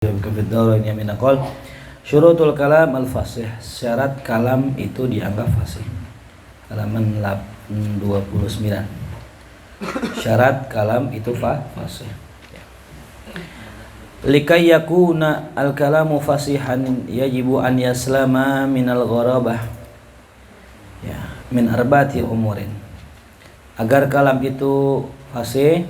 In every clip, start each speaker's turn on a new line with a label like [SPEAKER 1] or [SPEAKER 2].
[SPEAKER 1] Kafiddaroin yamin aqol. Syurutul kalam al-fasih. Syarat kalam itu dianggap fasih. Halaman 29. Syarat kalam itu fasih. Likai yakuna al-kalamu fasihan yajibu an yaslama minal gharabah. Ya, min arba'ati umurin. Agar kalam itu fasih,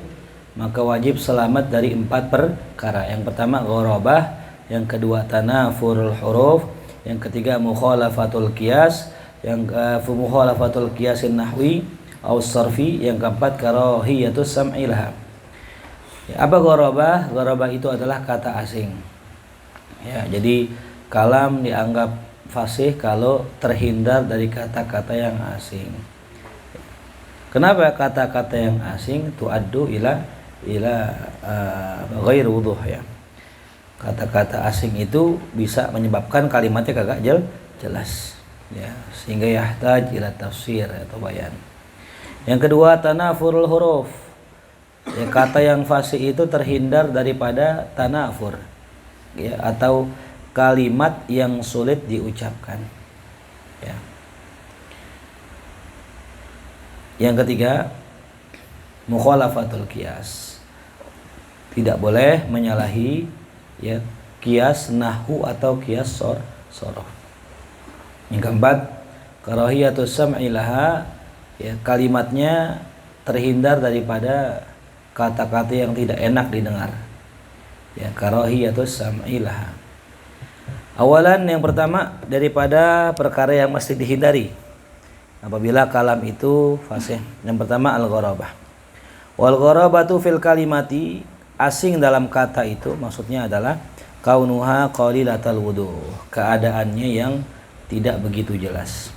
[SPEAKER 1] maka wajib selamat dari 4 perkara. Yang pertama gharabah, yang kedua tanafurul huruf, yang ketiga mukhalafatul qiyas, yang mukhalafatul qiyasin nahwi au sarfi, yang keempat karahiyatus sam'i laha. Ya, apa gharabah? Gharabah itu adalah kata asing. Ya, jadi kalam dianggap fasih kalau terhindar dari kata-kata yang asing. Kenapa kata-kata yang asing tuaddu ila ghair wuduh ya. Kata-kata asing itu bisa menyebabkan kalimatnya kagak jelas ya, sehingga yahtaj ila tafsir atau bayan. Yang kedua tanafurul huruf. Ya, kata yang fasih itu terhindar daripada tanafur ya, atau kalimat yang sulit diucapkan ya. Yang ketiga mukhalafatul qiyas. Tidak boleh menyalahi ya qiyas nahwu atau qiyas sorof. Yang keempat karahiyatus sam'i laha, ya, kalimatnya terhindar daripada kata-kata yang tidak enak didengar. Ya, karahiyatus sam'i laha. Awalan, yang pertama daripada perkara yang mesti dihindari apabila kalam itu fasih. Yang pertama al-gharabah. Wal gharabatu fil kalimati, asing dalam kata itu maksudnya adalah kaunuha qalilatal wudu, keadaannya yang tidak begitu jelas.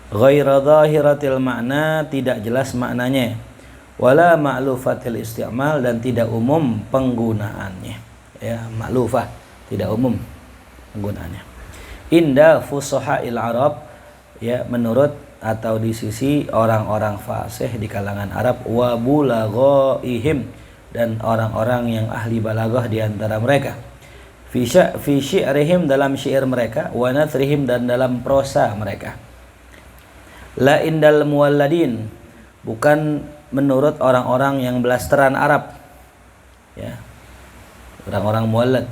[SPEAKER 1] Ghaira dhahiratil makna, tidak jelas maknanya. Wala ma'lufatil isti'mal, dan tidak umum penggunaannya. Ya, ma'lufah, tidak umum penggunaannya. Inda fusahail Arab, ya, menurut atau di sisi orang-orang fasih di kalangan Arab, wa bulaghaihim, dan orang-orang yang ahli balaghah di antara mereka, fi syi'rihim, dalam syair mereka, wa nathrihim, dan dalam prosa mereka. La indal muwalladin, bukan menurut orang-orang yang blasteran Arab ya, orang-orang muwallad,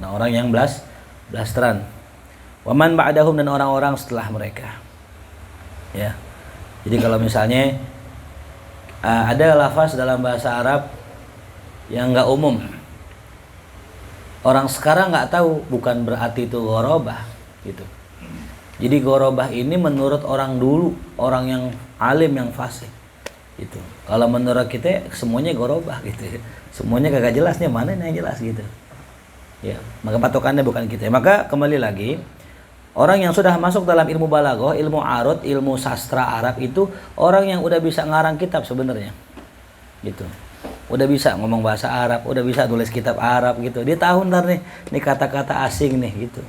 [SPEAKER 1] orang-orang yang blasteran. Wa man ba'dahum, dan orang-orang setelah mereka ya. Jadi kalau misalnya ada lafaz dalam bahasa Arab yang enggak umum, orang sekarang enggak tahu, bukan berarti itu gharabah gitu. Jadi gharabah ini menurut orang dulu, orang yang alim, yang fasih gitu. Kalau menurut kita semuanya gharabah gitu ya. Semuanya kagak jelas nih, mana yang jelas gitu. Ya, maka patokannya bukan kita. Maka kembali lagi, orang yang sudah masuk dalam ilmu balaghah, ilmu arud, ilmu sastra Arab itu orang yang udah bisa ngarang kitab sebenarnya. Gitu. Udah bisa ngomong bahasa Arab, udah bisa tulis kitab Arab gitu. Dia tahu ntar nih kata-kata asing nih gitu.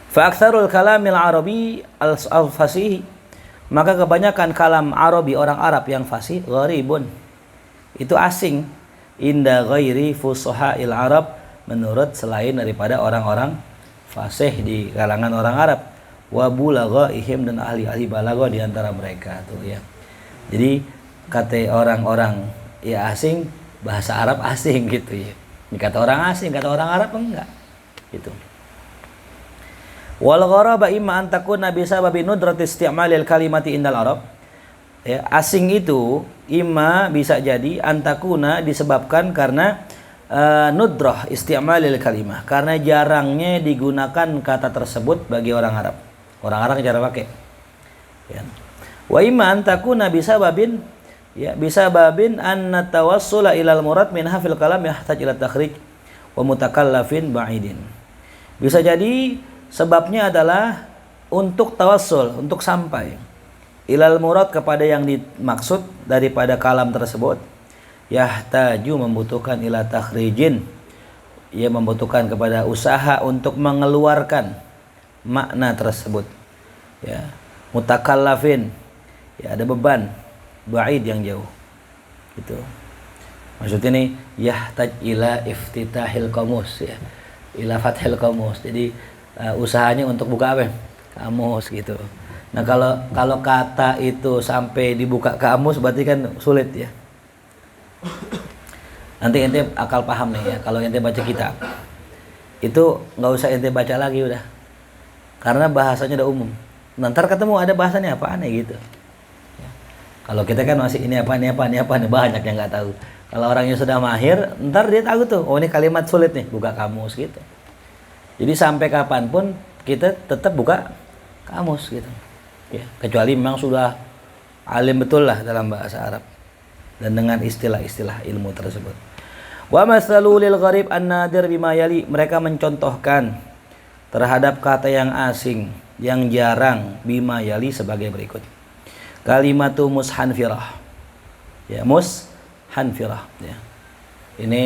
[SPEAKER 1] Fa aktsarul kalamil arabi al-fasih, maka kebanyakan kalam Arabi, orang Arab yang fasih, gharibun, itu asing, inda ghairi fusahail Arab, menurut selain daripada orang-orang fasih di kalangan orang Arab, wa bulaghaihim, dan ahli-ahli balaghah di antara mereka tuh ya. Jadi kata orang-orang ya asing, bahasa Arab asing gitu ya. Ini kata orang asing, kata orang Arab enggak gitu. Wal gharaba imma an takuna bisababi nudrati isti'malil kalimati indal Arab. Ya, asing itu imma bisa jadi antakuna, disebabkan karena nudrah isti'malil kalimah, karena jarangnya digunakan kata tersebut bagi orang Arab. Orang Arab cara pakai. Ya. Wa imma an takuna bisababin, ya, bisababin an natawassula ilal murad min hafil kalam yahtaj ila takhrij wa mutakallafin ba'idin. Bisa jadi sebabnya adalah untuk tawassul, untuk sampai ilal murad, kepada yang dimaksud daripada kalam tersebut, yahtaju, membutuhkan ila takhrijin, ia membutuhkan kepada usaha untuk mengeluarkan makna tersebut ya, mutakallafin, ya, ada beban, ba'id, yang jauh gitu. Maksudnya nih yahtaj ila iftitahil qamus ya. Ila fathil qamus. Jadi usahanya untuk buka apa? Kamus gitu. Nah, kalau kata itu sampai dibuka kamus berarti kan sulit ya. Nanti ente akal paham nih ya, kalau ente baca kitab itu nggak usah ente baca lagi udah, karena bahasanya udah umum. Nanti ketemu ada bahasanya apa aneh gitu ya. Kalau kita kan masih ini apa nih banyak yang nggak tahu. Kalau orangnya sudah mahir, ntar dia tahu tuh, oh ini kalimat sulit nih, buka kamus gitu. Jadi sampai kapanpun kita tetap buka kamus gitu ya, kecuali memang sudah alim betul lah dalam bahasa Arab dan dengan istilah-istilah ilmu tersebut. Wa masalu lil gharib an-nadir bima yali, mereka mencontohkan terhadap kata yang asing yang jarang bima yali sebagai berikut. Kalimatu mushanfirah. Ya, mushanfirah ya. Ini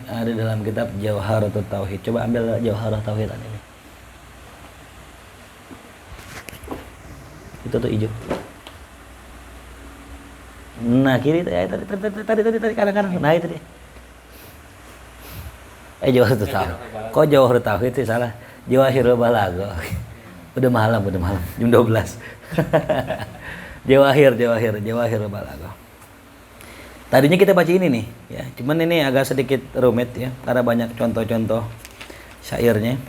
[SPEAKER 1] ada dalam kitab Jawharatut Tauhid. Coba ambil Jawharatut Tauhid ini. Itu tuh hijau. Nah, kiri tadi kanan. Nah, itu dia. Jawharatut Tauhid. Kok Jawharatut Tauhid sih salah? Jawahirul Balaghah. Udah malam jam 12. Jawahirul Balaghah. Tadinya kita baca ini nih ya, cuman ini agak sedikit rumit ya karena banyak contoh-contoh syairnya.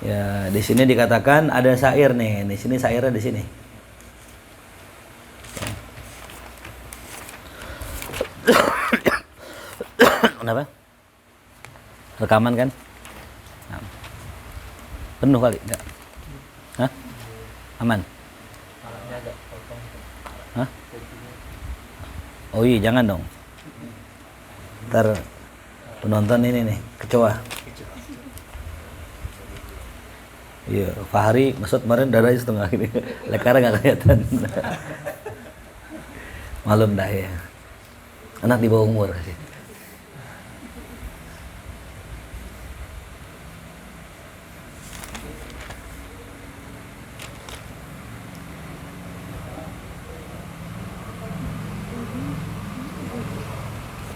[SPEAKER 1] Ya, di sini dikatakan ada syair nih. Di sini syairnya di sini. Kenapa? Rekaman kan? Nah. Penuh kali enggak? Hah? Aman? Hah? Oh iya, jangan dong. Ntar penonton ini nih, kecoa. Iya, Fahri maksud kemarin darahnya setengah ini. Lekara nggak kelihatan. Malum dah ya. Anak di bawah umur sih.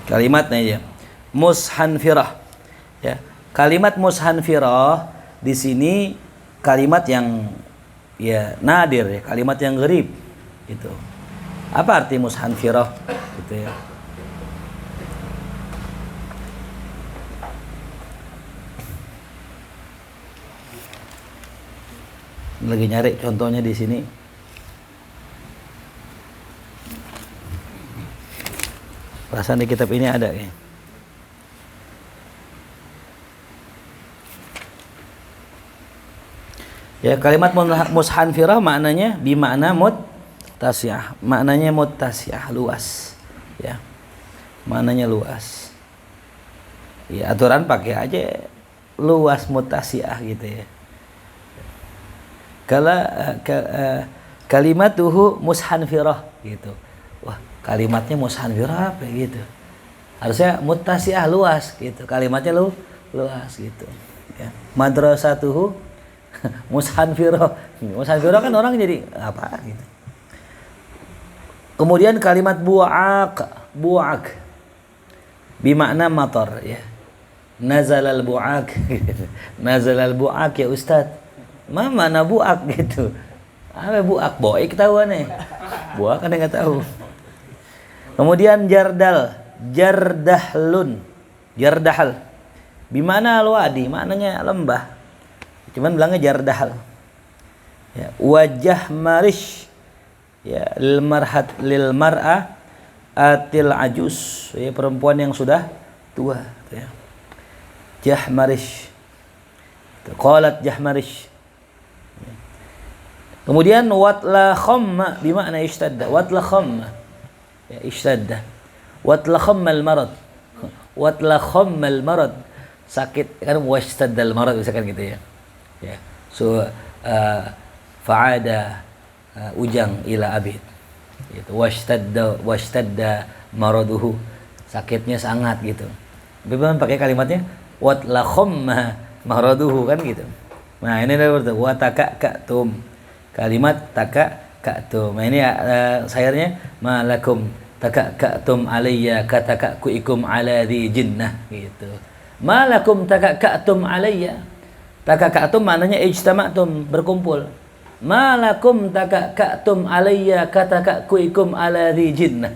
[SPEAKER 1] Kalimatnya ya, mushanfirah. Ya, kalimat mushanfirah di sini kalimat yang ya nadir ya, kalimat yang gharib itu. Apa arti mushanfirah? Gitu ya. Lagi nyari contohnya di sini. Perasaan di kitab ini ada ya. Ya, kalimat mushanfirah maknanya bimakna muttasi'ah. Maknanya muttasi'ah, luas. Ya. Maknanya luas. Ya, aturan pakai aja luas muttasi'ah gitu ya. Kalimatuhu mushanfirah gitu. Wah, kalimatnya mushanfirah apa gitu. Harusnya muttasi'ah, luas gitu. Kalimatnya luas gitu. Ya. Madrasatuhu mushanfirah. Mushanfirah kan orang jadi apa gitu. Kemudian kalimat bu'ak bimakna matar ya. Nazalal bu'ak. Nazalal bu'ak ya Ustaz. Mana bu'ak gitu. Apa bu'ak? Boik tahu nih. Bu'ak kan enggak tahu. Kemudian jardahlun. Jardahal. Bimana al-wadi? Maknanya lembah. Cuman bilangnya jardahal. Ya, wajah marish. Ya, lil mar'ah atil ajus. Ya, perempuan yang sudah tua, ya. Jahmarish. Qalat jahmarish. Kemudian watla khamma bimakna ishtadda. Watla khamma. Ya, ishtadda. Watla khamma al-marad. Watla khamma al-marad. Sakit kan washtadda al-marad misalkan gitu ya. Ya. So fa'ada ujang ila abid. Gitu. Washtadda maraduhu. Sakitnya sangat gitu. Bagaimana pakai kalimatnya? Watla khamma maraduhu kan gitu. Nah, ini ada berarti wataka'tum. Kalimat taka'tum. Nah, ini syairnya malakum takakkatum alayya katakakkuikum ala dhi jinnah gitu. Malakum takakkatum alayya. Takakkatum maknanya ijtama'tum, berkumpul. Malakum takakkatum alayya katakakkuikum ala dhi jinnah.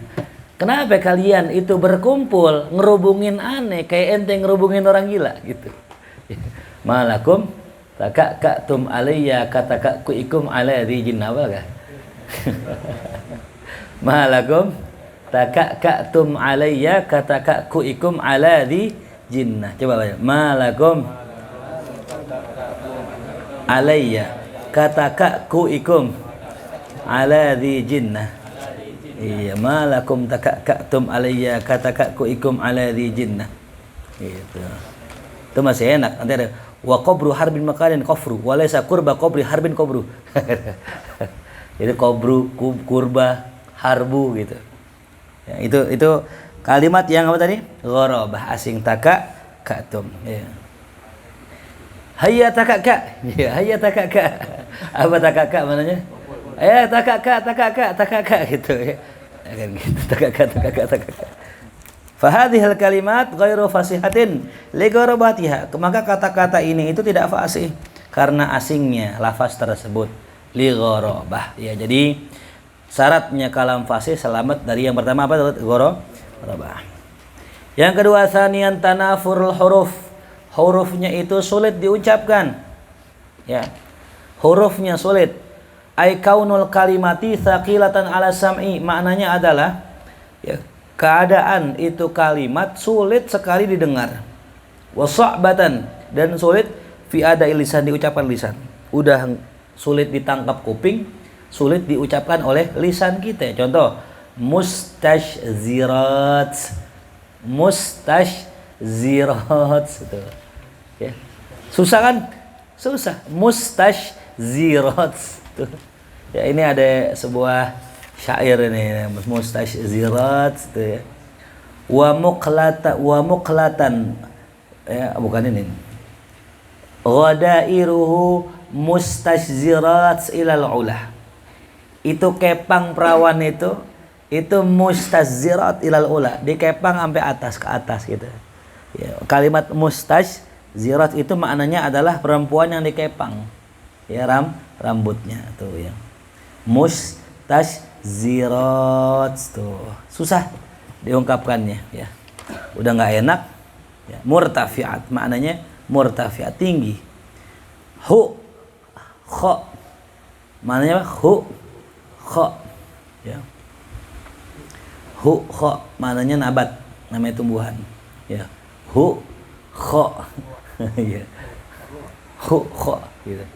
[SPEAKER 1] Kenapa kalian itu berkumpul ngerubungin aneh kayak ente ngerubungin orang gila gitu. Malakum takakkatum alayya katakakkuikum ala dhi jinnah, apa kah? Malakum takakkatum alayya katakakkuikum ala dhi jinnah. Coba baca. Malakum alayya katakakkuikum ala dhi jinnah. Iya, malakum takakkatum alayya katakakkuikum ala dhi jinnah. Gitu. Itu masih enak. Nanti ada wa qabru harbin makanin kufru wa laysa qurba qabri harbin qabru. Jadi qabru kurba harbu gitu. Ya, itu kalimat yang apa tadi? Gharabah, asing, takakkatum. Ya. Hayya takakka. Ya, hayya takakka. Apa takakka maknanya? Takakka gitu ya. Kan gitu, takakka. Fahadhil kalimat ghairu fasihatin li gharabatiha. Maka kata-kata ini itu tidak fasih karena asingnya lafaz tersebut, li gharabah. Ya, jadi syaratnya kalam fasih selamat dari yang pertama apa? Gharabah. Yang kedua, tsaniyan tanafurul huruf. Hurufnya itu sulit diucapkan. Ya. Hurufnya sulit. Ai kaunul kalimati tsaqilatan ala sam'i. Maknanya adalah ya, keadaan itu kalimat sulit sekali didengar. Wa sa'batan, dan sulit fi ada'i lisan, diucapkan lisan. Udah sulit ditangkap kuping, sulit diucapkan oleh lisan kita. Contoh, mustashzirat. Mustashzirat itu. Ya. Susah kan? Susah. Mustashzirat. Tuh. Ya, ini ada sebuah syair ini, mustashzirat itu ya. Wa muqlatan ya, bukan ini. Ghadairuhu mustashzirat ilal ulah. Itu kepang perawan itu mustashzirat ilal ulah, dikepang sampai atas, ke atas gitu. Ya, kalimat mustashzirat itu maknanya adalah perempuan yang dikepang. Ya, rambutnya tuh ya. Mustashzirat tuh. Susah diungkapkannya ya. Udah nggak enak. Ya, murtafiat maknanya murtafiat, tinggi. Hu kha maknanya apa? Hu kha ya. Hu kha maknanya nabat, namanya tumbuhan. Ya. Hu kha ya. Hu kha gitu.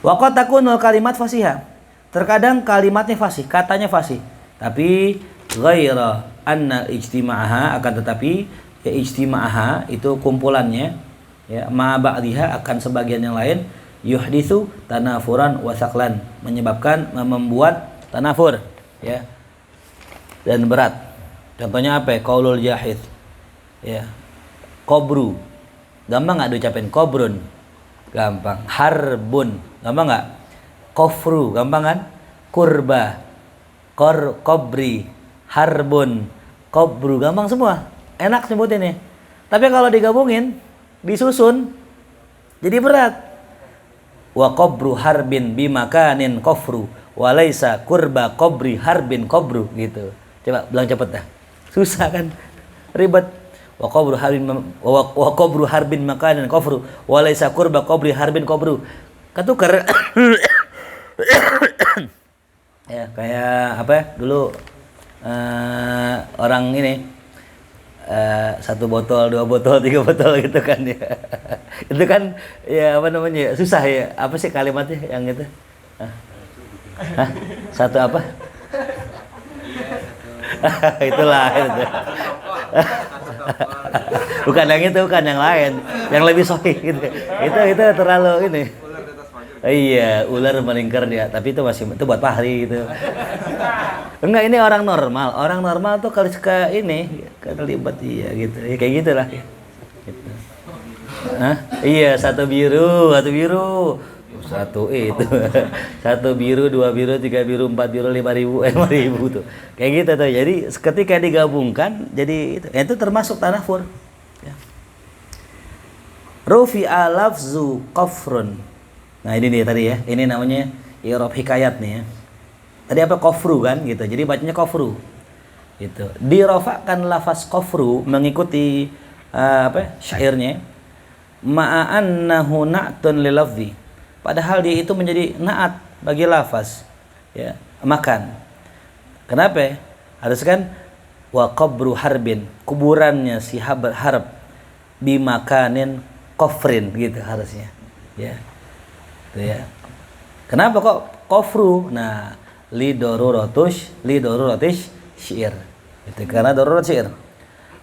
[SPEAKER 1] Wa qad takunul kalimat fasihah. Terkadang kalimatnya fasih, katanya fasih. Tapi ghaira anna ijtima'aha, akan tetapi ya ijtima'aha itu kumpulannya ya, ma ba'dhiha akan sebagian yang lain, yuhditsu tanafuran wa thaqlan, menyebabkan membuat tanafur ya dan berat. Contohnya apa? Qaulul jahid. Ya. Qabru. Gampang enggak diucapin? Qabrun. Gampang. Harbun. Gampang enggak? Kofru. Gampang kan? Kurba. Qabri. Harbun. Qabru. Gampang semua. Enak sebutin ya. Tapi kalau digabungin, disusun, jadi berat. Wa qabru harbin bimakanin kofru. Walaysa kurba qabri harbin qabru. Gitu. Coba bilang cepet dah. Susah kan? Ribet. Wa qabru harbin makanin kofru. Walaysa kurba qabri harbin qabru. Ketuker. Ya, kayak apa ya? Dulu orang ini 1 botol, 2 botol, 3 botol gitu kan ya. Itu kan ya apa namanya? Susah ya. Apa sih kalimatnya yang itu? Hah? 1 apa? Itulah itu. Bukan yang itu, bukan yang lain, yang lebih sahih gitu. Itu terlalu ini. Iya, ular melingkar dia, tapi itu masih itu buat Fahri gitu. Enggak, ini orang normal. Orang normal tuh kalau suka ini terlibat iya gitu. Ya, kayak gitulah. Gitu. Hah? Iya, satu biru. satu itu. Satu biru, dua biru, tiga biru, empat biru, 5.000 tuh. Kayak gitu tuh. Jadi ketika digabungkan jadi itu termasuk tanafur. Ya. Rufi'a lafzu qafrun. Nah ini nih tadi ya. Ini namanya i'rab hikayat nih ya. Tadi apa kofru kan gitu. Jadi bacanya kofru. Gitu. Dirofakkan lafaz kofru mengikuti syairnya. Ma'annahu na'tun lilafzi. Padahal dia itu menjadi na'at bagi lafaz. Ya, makan. Kenapa? Harus kan wa qabru harbin, kuburannya si harb bimakanin kofrin gitu harusnya. Ya. Itu ya. Kenapa kok kofru? Nah, li daruratish syair. Itu karena darurat syair.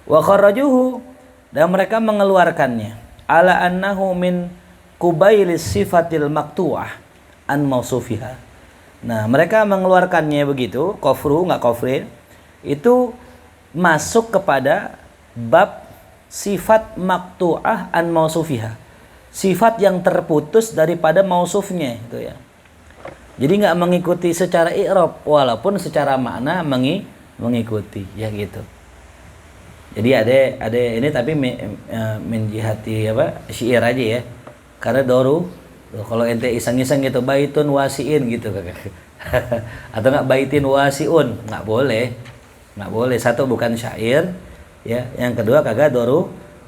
[SPEAKER 1] Wa kharrajuhu, dan mereka mengeluarkannya ala annahu min kubailis sifatil maktu'ah an mausufiha. Nah, mereka mengeluarkannya begitu, kofru enggak kofrin, itu masuk kepada bab sifat maktu'ah an mausufiha. Sifat yang terputus daripada mausufnya itu ya. Jadi enggak mengikuti secara i'rab walaupun secara makna mengikuti ya gitu. Jadi ada ini tapi menjihati syair aja ya. Karena kalau ente iseng-iseng gitu baitun wasiin gitu atau enggak baitin wasiun, enggak boleh. Enggak boleh. Satu bukan syair ya, yang kedua kagak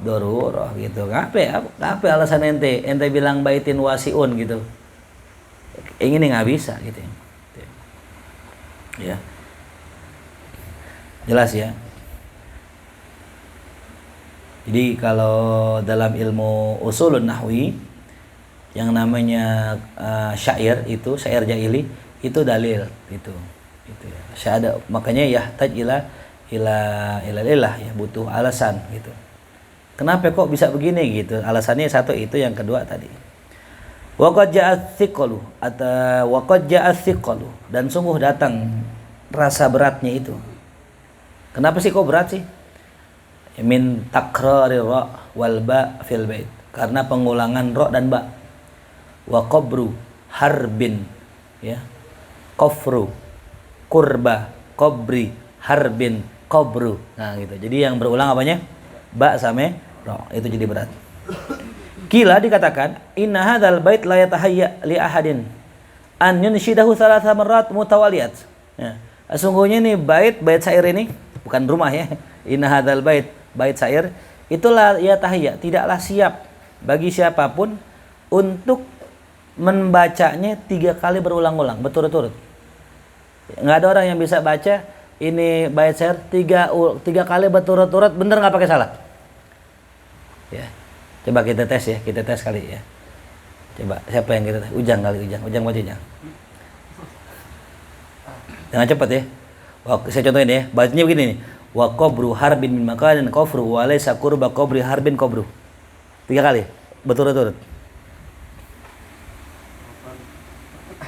[SPEAKER 1] darurah gitu. Apa alasan ente bilang baitin wasiun gitu. Ini enggak bisa gitu. Ya. Jelas ya. Jadi kalau dalam ilmu usulun nahwi yang namanya syair itu syair jahili itu dalil itu ya. Syada, makanya yahtaj ila ya, butuh alasan gitu. Kenapa kok bisa begini gitu? Alasannya satu itu, yang kedua tadi. Waqad ja'at thiqalu atau waqad ja'at thiqalu, dan sungguh datang rasa beratnya itu. Kenapa sih kok berat sih? Min takrari ra wal ba fil bait, karena pengulangan ra dan ba. Wa qabru harbin ya, kofru kurba qabri harbin qabru. Nah gitu. Jadi yang berulang apanya? Ba sama ra, itu jadi berat. Kila dikatakan inna hadzal bait la yatahayya li ahadin an yunshidahu thalatha marrat mutawaliyat. Ya. Sesungguhnya nih bait syair ini bukan rumah ya. Inna hadzal bait syair itulah ya tahiyya, tidaklah siap bagi siapapun untuk membacanya 3 kali berulang-ulang berturut-turut. Nggak ada orang yang bisa baca ini bait syair 3 kali berturut-turut bener nggak pakai salah. Ya, coba kita tes kali ya. Coba siapa yang kita tes? Ujang baca Ujang. Jangan cepat ya. Saya contohin ya, bacanya begini nih. Wa qabru harbin min makanin kofru wa laysa qurba qabri harbin qabru. 3 kali berturut-turut.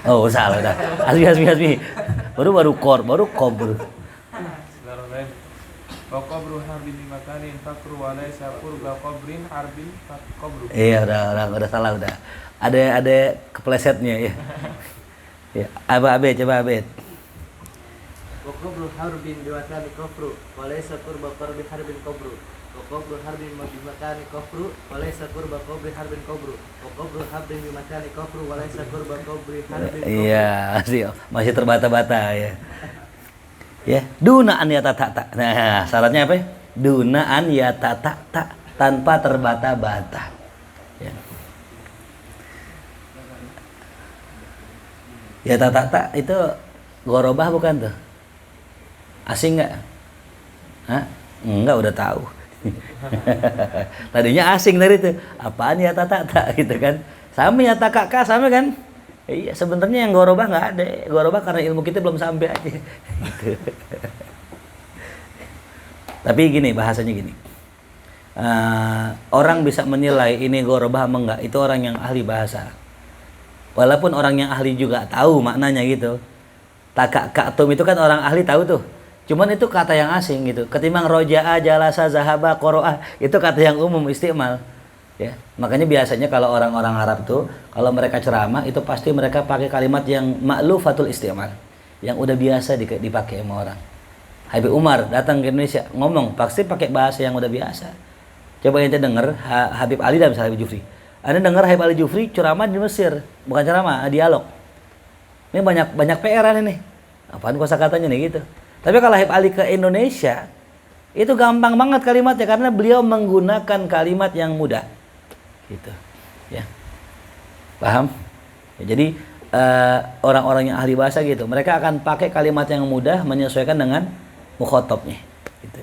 [SPEAKER 1] Oh, salah dah. Asmi. Baru qabru.
[SPEAKER 2] Wa qabru harbin min makanin fakru wa laysa qurba qabrin harbin qabru.
[SPEAKER 1] Iya, udah salah udah. Ada keplesetnya ya. Ya, coba Abed.
[SPEAKER 3] Wa qabru harbin bimakani kufru wa laysa qurba qarbi harbin qabru. Wa qabru harbin bimakani kufru wa laysa qurba qabri harbin qabru. Wa qabru harbin bimakani kufru wa laysa qurba qabri harbin qabru.
[SPEAKER 1] Iya, masih terbata-bata ya. Ya, duna an yatata. Nah, syaratnya apa? Duna an yatata, tanpa terbata-bata. Ya. Yatata itu gorobah bukan tuh? Asing nggak? Hah? Enggak, udah tahu. Tadinya asing dari itu. Apaan ya tata gitu kan? Sama ya takaka sama kan? Iya, sebenarnya yang gorobah nggak ada. Gorobah karena ilmu kita belum sampai aja. Gitu. Tapi gini, bahasanya gini. Orang bisa menilai ini gorobah apa enggak, itu orang yang ahli bahasa. Walaupun orang yang ahli juga tahu maknanya gitu. Takakatum itu kan orang ahli tahu tuh. Cuman itu kata yang asing gitu. Ketimbang roja'a, jalasa, zahaba, qoro'ah, itu kata yang umum istimal. Ya, makanya biasanya kalau orang-orang Arab tuh kalau mereka ceramah itu pasti mereka pakai kalimat yang ma'lufatul istimal, yang udah biasa dipakai sama orang. Habib Umar datang ke Indonesia ngomong pasti pakai bahasa yang udah biasa. Coba ente denger Habib Ali dan misalnya Habib Jufri. Anda dengar Habib Ali Jufri ceramah di Mesir, bukan ceramah, dialog. Ini banyak PR ini. Apaan kosakatanya nih gitu. Tapi kalau Habib Ali ke Indonesia itu gampang banget kalimatnya karena beliau menggunakan kalimat yang mudah. Gitu. Ya. Paham? Ya, jadi orang-orang yang ahli bahasa gitu, mereka akan pakai kalimat yang mudah menyesuaikan dengan mukhatabnya. Gitu.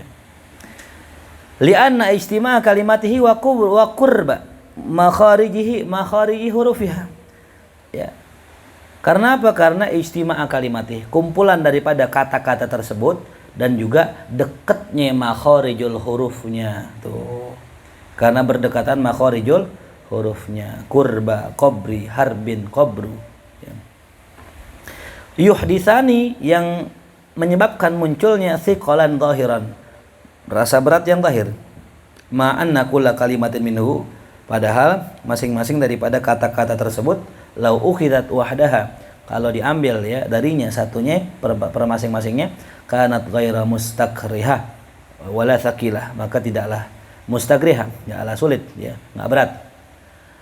[SPEAKER 1] Li'anna ijtima' kalimatihi wa qurba makhariji hurufiha. Ya. Karena apa? Karena ijtima' kalimatihi, kumpulan daripada kata-kata tersebut dan juga dekatnya makharijul hurufnya tuh. Karena berdekatan makharijul hurufnya. Kurba, qabri, harbin, qabru. Ya. Yuhdisani yang menyebabkan munculnya thiqalan zahiran. Rasa berat yang zahir. Ma'anna kulla kalimatin minhu. Padahal masing-masing daripada kata-kata tersebut lau ukhidat wahdaha. Kalau diambil ya darinya satunya per masing-masingnya kanat ghaira mustakriha wala thaqilah, maka tidaklah mustagriha, ya ala sulit, ya enggak berat.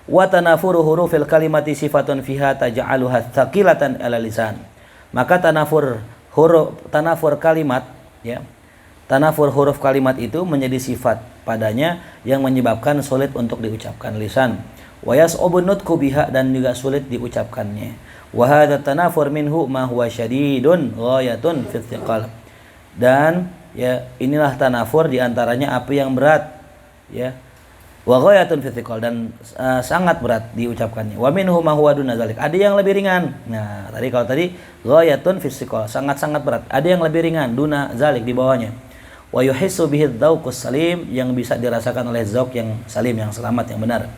[SPEAKER 1] Wa tanafuru hurufil kalimati sifatun fiha taj'aluha thaqilatan ala lisan. Maka tanafur kalimat, ya. Tanafur huruf kalimat itu menjadi sifat padanya yang menyebabkan sulit untuk diucapkan lisan. Wa yas'ubu nutqu biha, dan juga sulit diucapkannya. Wa hadza tanafur minhu ma huwa syadidun ghayatun fi thiqal. Dan ya inilah tanafur diantaranya apa yang berat, ya, wa ghayatun fi thiqal, dan sangat berat diucapkannya. Wa minhu ma huwa duna zalik, ada yang lebih ringan. Nah, kalau tadi ghayatun fi thiqal, sangat-sangat berat, ada yang lebih ringan, duna zalik, di bawahnya. Wa yuhissu bihi dzauqus salim, yang bisa dirasakan oleh zauq yang salim, yang selamat, yang benar.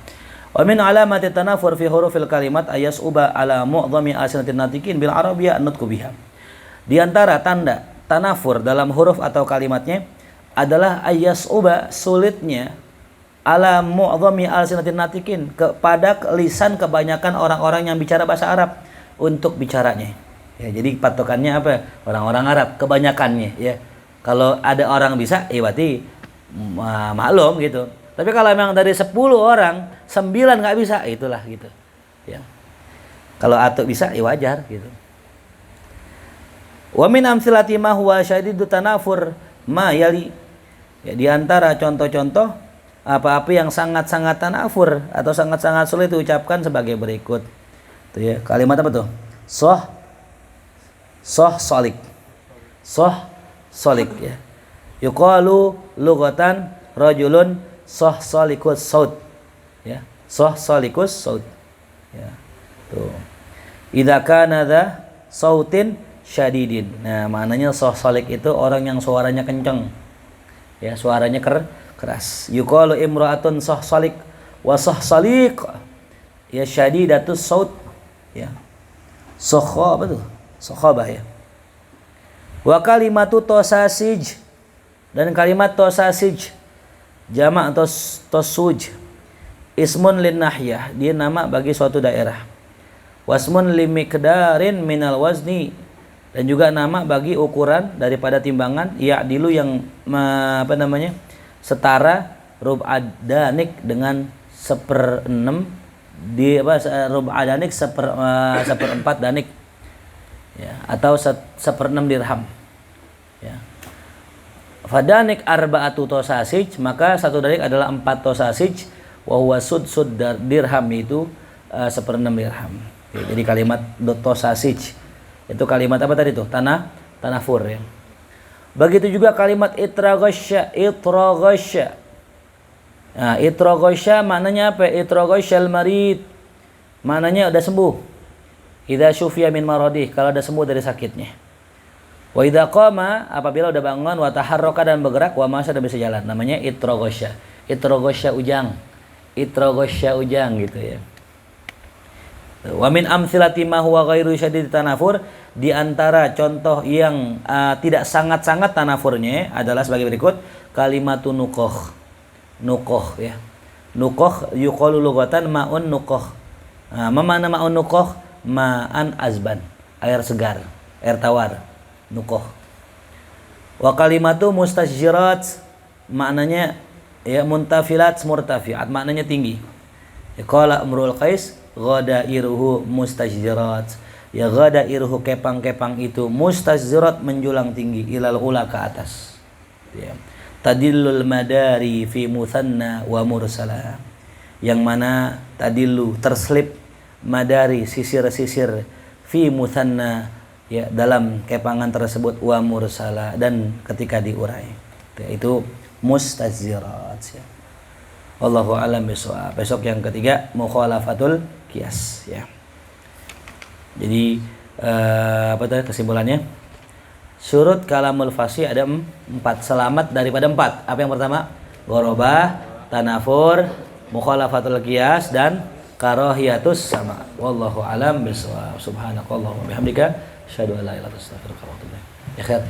[SPEAKER 1] Wa min alamati tanafur fi hurufil kalimat ayasuba ala mu'dhami asnatin natiqin bil arabiyyah nutqu biha. Di antara tanda tanafur dalam huruf atau kalimatnya adalah ayasuba, sulitnya, ala mu'dhami alsinatin natiqin, kepada lisan kebanyakan orang-orang yang bicara bahasa Arab untuk bicaranya. Ya, jadi patokannya apa? Orang-orang Arab kebanyakannya, ya. Kalau ada orang bisa, ya berarti maklum gitu. Tapi kalau memang dari 10 orang 9 nggak bisa, itulah gitu. Ya. Kalau atuk bisa, ya wajar gitu. Wa min amsilati ma huwa syadidu tanafur ma yali. Ya, di antara contoh-contoh apa-apa yang sangat-sangat tanafur atau sangat-sangat sulit diucapkan sebagai berikut. Tuh ya, kalimat apa tuh? Soh solik. Soh solik, ya. Yuqalu lughatan rajulun soh solikus saut. Ya, soh solikus saut. Ya. Tuh. Idza kana dza sautin syadidin. Nah, maknanya soh solik itu orang yang suaranya kencang. Ya, suaranya keras. Yuqalu imra'atun soh solik wa soh solik. Ya, syadidatus saut. Ya. Sokha apa tuh? Sokhabah, ya. Wa kalimatu tosasij, dan kalimat tosasij jamak tosuj, ismun lin nahyah, dia nama bagi suatu daerah. Wasmun limikdarin minal wazni, dan juga nama bagi ukuran daripada timbangan, ya'dilu yang setara rub'adanik dengan 1/6 di rub'adanik 1/4 danik, ya, atau 1/6 dirham, ya. Fadanik arba'atu tosasij, maka satu danik adalah 4 tosasij. Wa huwa sud dirham, itu 1/6 dirham. Ya, jadi kalimat tosasij itu kalimat apa tadi tuh? Tanafur, ya. Begitu juga kalimat itraghasya. Nah, itraghasya maknanya apa? Itraghasyal marid, maknanya udah sembuh. Idza syufiya min maradih, kalau udah sembuh dari sakitnya. Wa idza qama, apabila udah bangun, wa taharraka, dan bergerak, wa masya, dan bisa jalan, namanya itraghasya. Itraghasya ujang. Itraghasya ujang gitu, ya. Wa min amsilati ma huwa ghairu syadid tanafur, di antara contoh yang tidak sangat-sangat tanafurnya adalah sebagai berikut: kalimatu nukoh, ya. Nuqah yuqalu lughatan ma'un nuqah. Nah, mana ma'un nuqah? Ma'an azban, air segar, air tawar. Nuqah. Wa kalimatu mustasjirat maknanya ya muntafilat murtafiat, maknanya tinggi. Ya qala Imrul Qais ghadairuhu mustasjirat. Ya ghadairuhu kepang-kepang itu mustasjirat menjulang tinggi ilal ula ke atas. Ya. Tadillul madari fi muthanna wa mursala. Yang mana tadillu terselip madari sisir-sisir fi muthanna ya dalam kepangan tersebut wa mursala dan ketika diurai. Itu mustazirat ya. Wallahu a'lam bishawab. Besok yang ketiga mukhalafatul qiyas ya. Jadi apa tadi kesimpulannya? Syurut kalamul fasih ada 4, selamat daripada 4. Apa yang pertama? Ghorobah, tanafur, mukhalafatul qiyas dan karahiyatus sama. Wallahu a'lam bishawab. Subhanakallahumma bihamdika asyhadu an la ilaha illa anta astaghfiruka wa atubu ilaik. Ya khair.